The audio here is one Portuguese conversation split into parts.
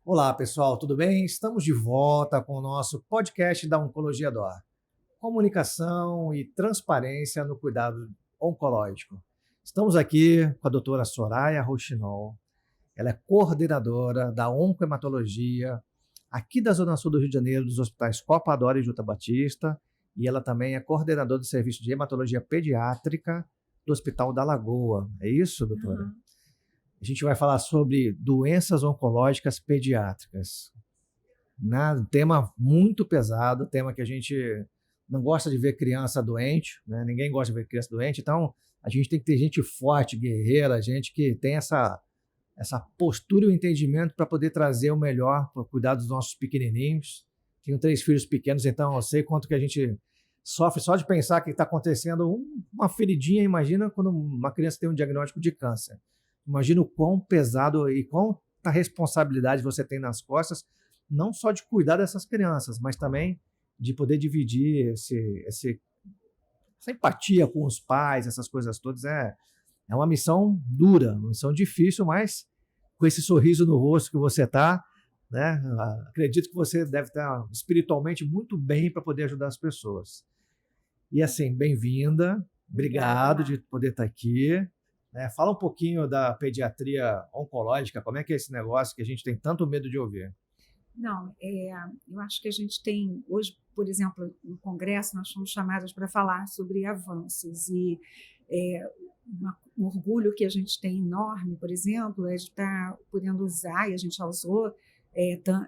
Olá, pessoal, tudo bem? Estamos de volta com o nosso podcast da Oncologia DOR. Comunicação e transparência no cuidado oncológico. Estamos aqui com a doutora Soraya Rochinol. Ela é coordenadora da oncohematologia aqui da Zona Sul do Rio de Janeiro, dos hospitais Copa Dora e Juta Batista, e ela também é coordenadora do serviço de hematologia pediátrica do Hospital da Lagoa. É isso, doutora? Uhum. A gente vai falar sobre doenças oncológicas pediátricas. Tema muito pesado, tema que a gente não gosta de ver criança doente, né? Ninguém gosta de ver criança doente, então a gente tem que ter gente forte, guerreira, gente que tem essa postura e o entendimento para poder trazer o melhor para cuidar dos nossos pequenininhos. Tenho 3 filhos pequenos, então eu sei quanto que a gente sofre só de pensar que está acontecendo uma feridinha. Imagina quando uma criança tem um diagnóstico de câncer. Imagina o quão pesado e quanta responsabilidade você tem nas costas, não só de cuidar dessas crianças, mas também de poder dividir essa empatia com os pais, essas coisas todas. É uma missão dura, uma missão difícil, mas com esse sorriso no rosto que você está, né? Acredito que você deve estar espiritualmente muito bem para poder ajudar as pessoas. E assim, bem-vinda, obrigado de poder estar aqui. Fala um pouquinho da pediatria oncológica, como é que é esse negócio que a gente tem tanto medo de ouvir? Não, eu acho que a gente tem, hoje, por exemplo, no Congresso, nós fomos chamadas para falar sobre avanços e um orgulho que a gente tem enorme, por exemplo, é de estar podendo usar, e a gente já usou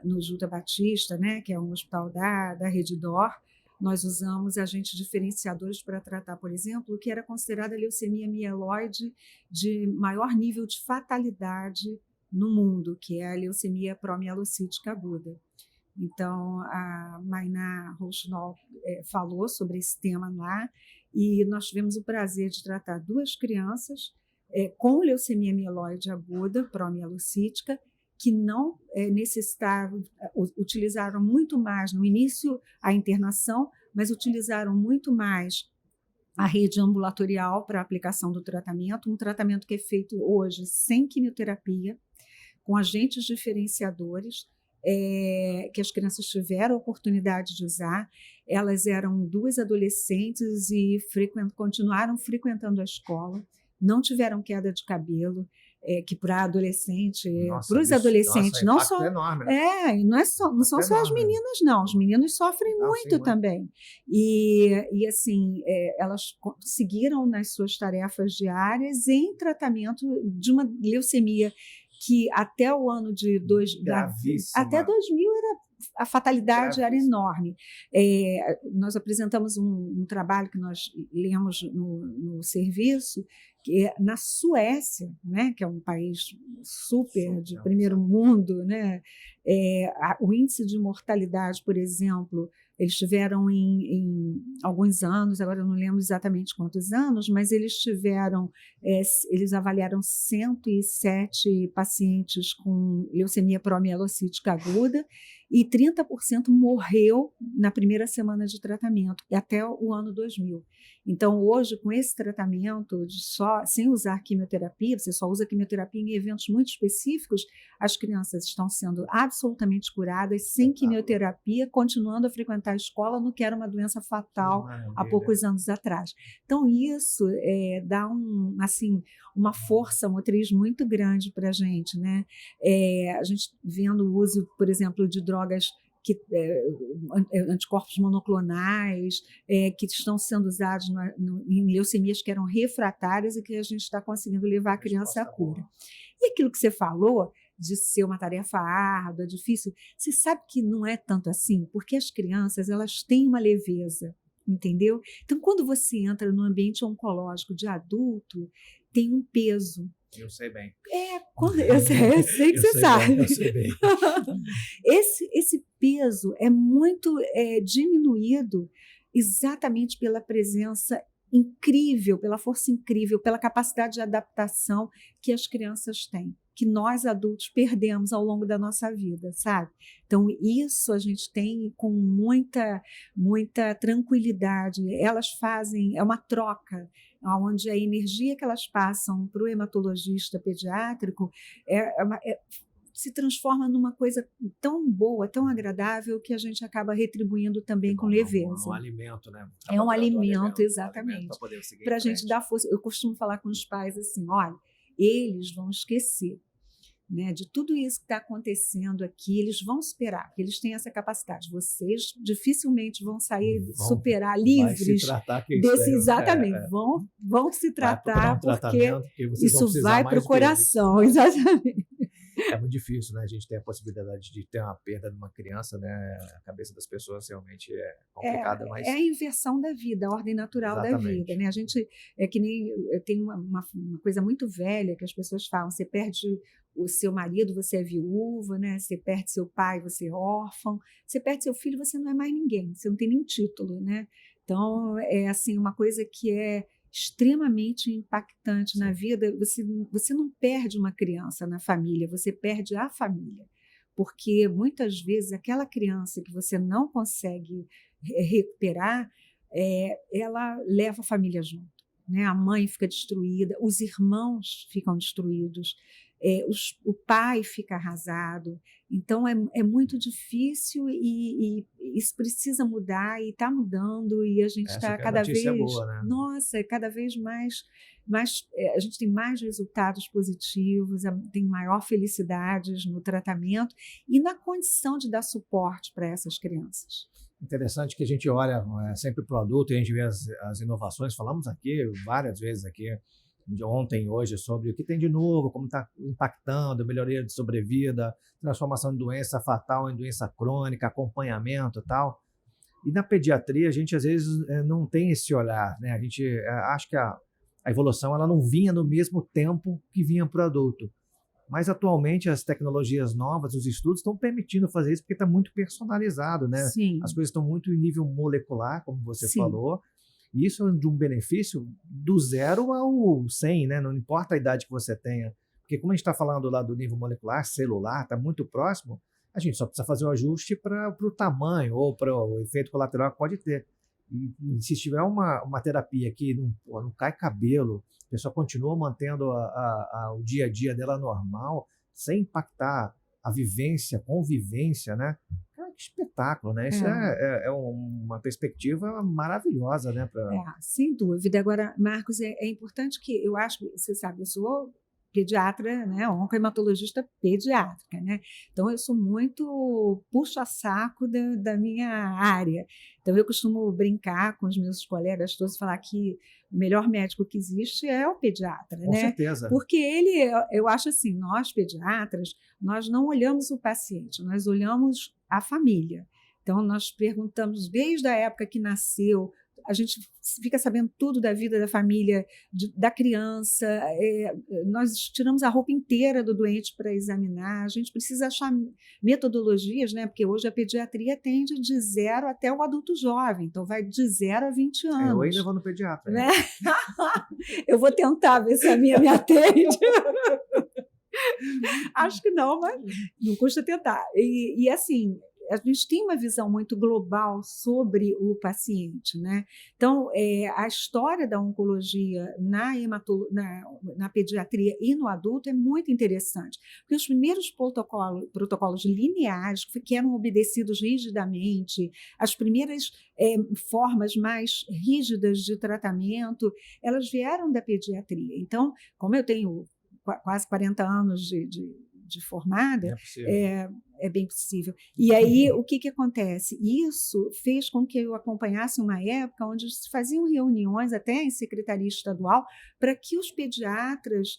no Juta Batista, né, que é um hospital da Rede DOR, nós usamos agentes diferenciadores para tratar, por exemplo, o que era considerada leucemia mieloide de maior nível de fatalidade no mundo, que é a leucemia promielocítica aguda. Então, a Mayna Rochinol falou sobre esse tema lá, e nós tivemos o prazer de tratar 2 crianças com leucemia mieloide aguda, promielocítica, que não necessitavam, utilizaram muito mais, no início, a internação, mas utilizaram muito mais a rede ambulatorial para a aplicação do tratamento, um tratamento que é feito hoje sem quimioterapia, com agentes diferenciadores, que as crianças tiveram a oportunidade de usar. Elas eram 2 adolescentes e continuaram frequentando a escola, não tiveram queda de cabelo, que para adolescente, para os adolescentes, não só enorme, né? não são só as meninas, não, os meninos sofrem muito também. E assim, elas seguiram nas suas tarefas diárias em tratamento de uma leucemia que até o ano de até 2000 a fatalidade era enorme. Nós apresentamos um trabalho que nós lemos no serviço, que é na Suécia, né, que é um país super de primeiro mundo, né, o índice de mortalidade, por exemplo, eles tiveram em alguns anos, agora eu não lembro exatamente quantos anos, mas eles avaliaram 107 pacientes com leucemia promielocítica aguda, e 30% morreu na primeira semana de tratamento, até o ano 2000. Então, hoje, com esse tratamento, sem usar quimioterapia, você só usa quimioterapia em eventos muito específicos, as crianças estão sendo absolutamente curadas, sem quimioterapia, continuando a frequentar a escola, no que era uma doença fatal há poucos anos atrás. Então, isso dá uma força motriz muito grande para a gente, né? A gente vendo o uso, por exemplo, de drogas anticorpos monoclonais, que estão sendo usados em leucemias que eram refratárias e que a gente está conseguindo levar a criança à cura. E aquilo que você falou de ser uma tarefa árdua, difícil, você sabe que não é tanto assim, porque as crianças, elas têm uma leveza, entendeu? Então, quando você entra no ambiente oncológico de adulto, tem um peso. Eu sei bem. Eu sei que você sabe. Eu sei bem. Esse peso é muito diminuído exatamente pela presença incrível, pela força incrível, pela capacidade de adaptação que as crianças têm, que nós adultos perdemos ao longo da nossa vida, sabe? Então, isso a gente tem com muita tranquilidade. Elas fazem, é uma troca, onde a energia que elas passam para o hematologista pediátrico se transforma numa coisa tão boa, tão agradável, que a gente acaba retribuindo também com leveza. É um alimento, né? É um alimento, exatamente. Para a gente frente. dar força. Eu costumo falar com os pais assim: olha, eles vão esquecer, né, de tudo isso que está acontecendo aqui, eles vão superar, porque eles têm essa capacidade. Vocês dificilmente vão sair, superar livres desse. Exatamente, vão se tratar, porque isso vai para o coração. Exatamente. É muito difícil, né? A gente tem a possibilidade de ter uma perda de uma criança, né? A cabeça das pessoas realmente é complicada, mas é a inversão da vida, a ordem natural da vida, né? A gente é que nem tem uma coisa muito velha que as pessoas falam: você perde o seu marido, você é viúva, né? Você perde seu pai, você é órfão. Você perde seu filho, você não é mais ninguém. Você não tem nem título, né? Então é assim uma coisa que é extremamente impactante na vida. Você não perde uma criança na família, você perde a família, porque muitas vezes aquela criança que você não consegue recuperar, ela leva a família junto, né? A mãe fica destruída, os irmãos ficam destruídos, o pai fica arrasado. Então é muito difícil e isso precisa mudar, e está mudando, e a gente está cada vez boa, né? Nossa, cada vez mais a gente tem mais resultados positivos, tem maior felicidades no tratamento e na condição de dar suporte para essas crianças. Interessante que a gente olha sempre para o adulto e a gente vê as inovações. Falamos aqui várias vezes aqui, de ontem e hoje, sobre o que tem de novo, como está impactando, melhoria de sobrevida, transformação de doença fatal em doença crônica, acompanhamento e tal. E na pediatria a gente às vezes não tem esse olhar, né? A gente acha que a evolução ela não vinha no mesmo tempo que vinha para o adulto. Mas atualmente as tecnologias novas, os estudos estão permitindo fazer isso porque está muito personalizado, né? Sim. As coisas estão muito em nível molecular, como você Sim. falou. E isso é de um benefício do 0 ao 100, né? Não importa a idade que você tenha. Porque como a gente está falando lá do nível molecular, celular, está muito próximo, a gente só precisa fazer o ajuste para o tamanho ou para o efeito colateral que pode ter. E se tiver uma terapia que não cai cabelo, a pessoa continua mantendo o dia a dia dela normal, sem impactar a vivência, convivência, né? Cara, que espetáculo, né? Isso é uma perspectiva maravilhosa, né? Sem dúvida. Agora, Marcos, é importante que, eu acho, você sabe, eu sou pediatra, né, oncohematologista pediátrica, né? Então eu sou muito puxa-saco da minha área. Então eu costumo brincar com os meus colegas todos e falar que o melhor médico que existe é o pediatra, Com né? certeza. Porque eu acho assim, nós pediatras, nós não olhamos o paciente, nós olhamos a família. Então nós perguntamos desde a época que nasceu, a gente fica sabendo tudo da vida da família, da criança, nós tiramos a roupa inteira do doente para examinar, a gente precisa achar metodologias, né? Porque hoje a pediatria atende de 0 até o adulto jovem, então vai de 0 a 20 anos. Eu ainda vou no pediatra. Né? Eu vou tentar ver se a minha me atende. Acho que não, mas não custa tentar. E assim, a gente tem uma visão muito global sobre o paciente, né? Então, a história da oncologia na pediatria e no adulto é muito interessante, porque os primeiros protocolos lineares que eram obedecidos rigidamente, as primeiras formas mais rígidas de tratamento, elas vieram da pediatria. Então, como eu tenho quase 40 anos de formada, é bem possível. E aí, o que acontece? Isso fez com que eu acompanhasse uma época onde se faziam reuniões, até em secretaria estadual, para que os pediatras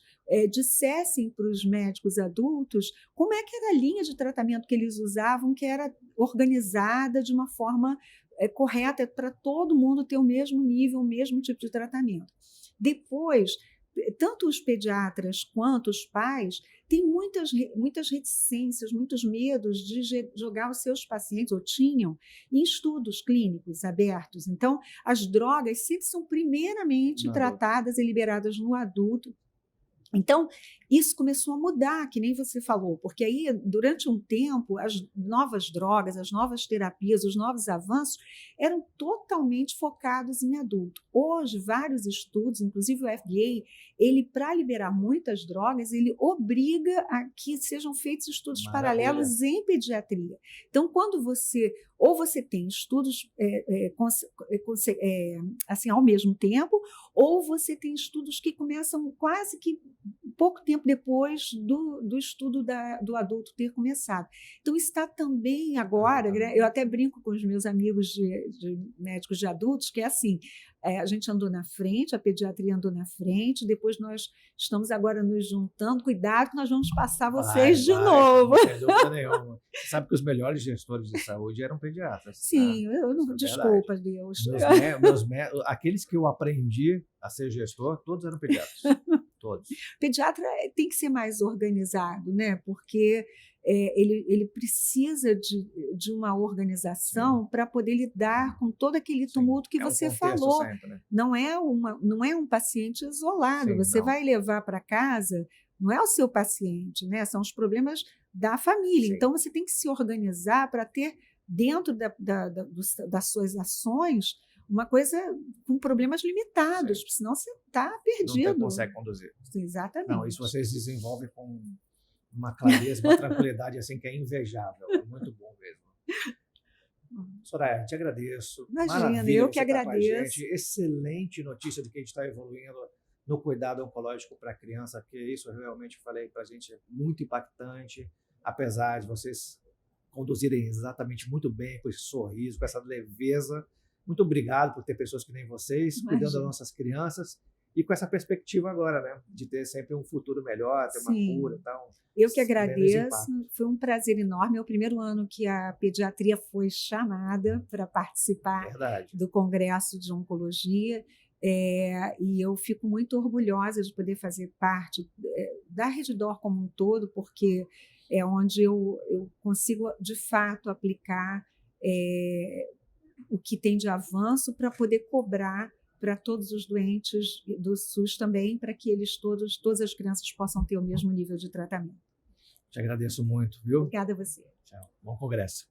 dissessem para os médicos adultos como é que era a linha de tratamento que eles usavam, que era organizada de uma forma correta para todo mundo ter o mesmo nível, o mesmo tipo de tratamento. Depois, tanto os pediatras quanto os pais têm muitas reticências, muitos medos de jogar os seus pacientes, ou tinham, em estudos clínicos abertos. Então, as drogas sempre são primeiramente tratadas e liberadas no adulto, Então, isso começou a mudar, que nem você falou, porque aí, durante um tempo, as novas drogas, as novas terapias, os novos avanços eram totalmente focados em adulto. Hoje, vários estudos, inclusive o FDA, ele, para liberar muitas drogas, ele obriga a que sejam feitos estudos paralelos em pediatria. Então, quando ou você tem estudos assim, ao mesmo tempo, ou você tem estudos que começam quase que pouco tempo depois do estudo do adulto ter começado. Então, está também agora, eu até brinco com os meus amigos de médicos de adultos, que é assim, a gente andou na frente, a pediatria andou na frente, depois nós estamos agora nos juntando, cuidado que nós vamos passar vocês de novo. Não tem dúvida nenhuma. Você sabe que os melhores gestores de saúde eram pediatras. Sim, tá? Eu não, desculpa, Deus. Aqueles que eu aprendi a ser gestor, todos eram pediatras. Todos. Pediatra tem que ser mais organizado, né? Porque ele precisa de uma organização para poder lidar com todo aquele tumulto que você falou. Sempre, né? Não é um paciente isolado. Você vai levar para casa, não é o seu paciente, né? São os problemas da família. Sim. Então, você tem que se organizar para ter, dentro das suas ações, uma coisa com problemas limitados, senão você está perdido. Não consegue conduzir. Exatamente. Não, isso vocês desenvolvem com uma clareza, uma tranquilidade assim que é invejável. É muito bom mesmo. Soraya, te agradeço. Imagina, maravilha, eu que agradeço. Excelente notícia de que a gente está evoluindo no cuidado oncológico para a criança, porque isso eu realmente falei para a gente é muito impactante, apesar de vocês conduzirem exatamente muito bem, com esse sorriso, com essa leveza. Muito obrigado por ter pessoas que nem vocês, cuidando das nossas crianças e com essa perspectiva agora, né? De ter sempre um futuro melhor, ter uma cura e tal. Eu que agradeço, foi um prazer enorme. É o primeiro ano que a pediatria foi chamada para participar do Congresso de Oncologia. E eu fico muito orgulhosa de poder fazer parte da Redditor como um todo, porque é onde eu consigo, de fato, aplicar o que tem de avanço para poder cobrar para todos os doentes do SUS também, para que todas as crianças possam ter o mesmo nível de tratamento. Te agradeço muito, viu? Obrigada a você. Tchau. Bom congresso.